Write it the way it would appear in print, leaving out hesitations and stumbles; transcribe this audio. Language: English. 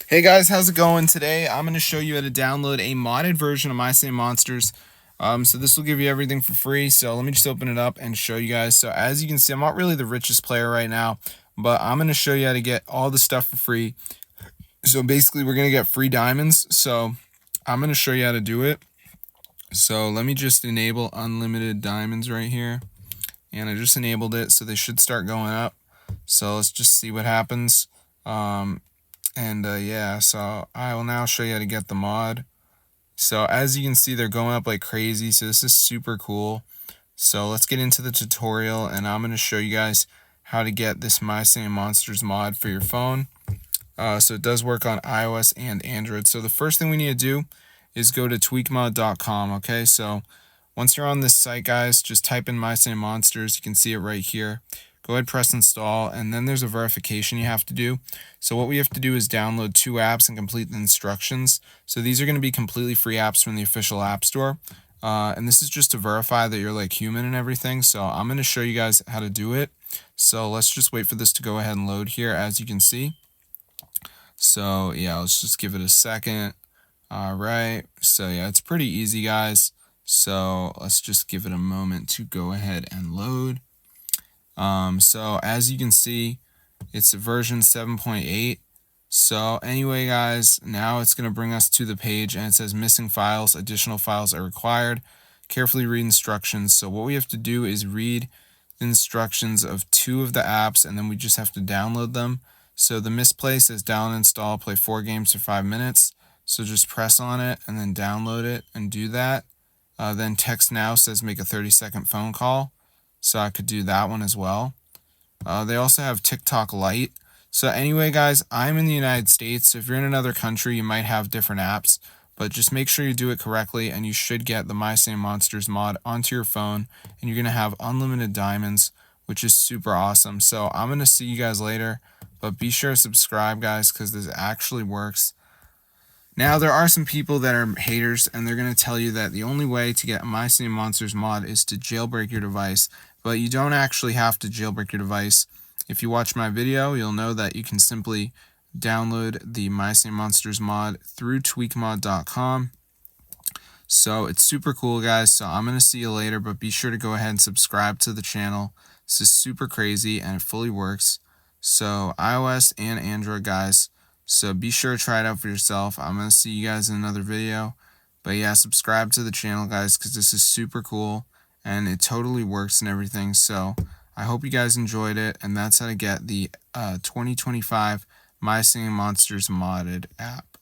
Hey guys, how's it going? Today I'm going to show you how to download a modded version of My Same Monsters. So this will give you everything for free. So let me just open it up and show you guys. So as you can see, I'm not really the richest player right now, but I'm going to show you how to get all the stuff for free. So basically we're going to get free diamonds. So I'm going to show you how to do it. So let me just enable unlimited diamonds right here. And I just enabled it, so they should start going up. So let's just see what happens. Yeah, so I will now show you how to get the mod. So as you can see, they're going up like crazy. So this is super cool. So let's get into the tutorial, and I'm going to show you guys how to get this My Same Monsters mod for your phone. So it does work on iOS and Android. So the first thing we need to do is go to tweakmod.com. Okay, so once you're on this site, guys, just type in My Same Monsters. You can see it right here. Go ahead, press install, and then there's a verification you have to do. So what we have to do is download 2 apps and complete the instructions. So these are going to be completely free apps from the official App Store. And this is just to verify that you're like human and everything. So I'm going to show you guys how to do it. So let's just wait for this to go ahead and load here, as you can see. So yeah, let's just give it a second. All right, so yeah, it's pretty easy, guys. So let's just give it a moment to go ahead and load. So as you can see, it's version 7.8. So anyway, guys, now it's going to bring us to the page, and it says missing files, additional files are required. Carefully read instructions. So what we have to do is read the instructions of 2 of the apps, and then we just have to download them. So the misplaced is download, install, play 4 games for 5 minutes. So just press on it and then download it and do that. Then text now says make a 30-second phone call. So I could do that one as well. They also have TikTok Lite. So anyway, guys, I'm in the United States. So if you're in another country, you might have different apps. But just make sure you do it correctly, and you should get the My Same Monsters mod onto your phone. And you're going to have unlimited diamonds, which is super awesome. So I'm going to see you guys later. But be sure to subscribe, guys, because this actually works. Now, there are some people that are haters, and they're going to tell you that the only way to get a My Same Monsters mod is to jailbreak your device, but you don't actually have to jailbreak your device. If you watch my video, you'll know that you can simply download the My Same Monsters mod through tweakmod.com. So it's super cool, guys. So I'm going to see you later, but be sure to go ahead and subscribe to the channel. This is super crazy, and it fully works. So iOS and Android, guys. So be sure to try it out for yourself. I'm going to see you guys in another video. But yeah, subscribe to the channel, guys, because this is super cool, and it totally works and everything. So I hope you guys enjoyed it, and that's how to get the 2025 My Singing Monsters modded app.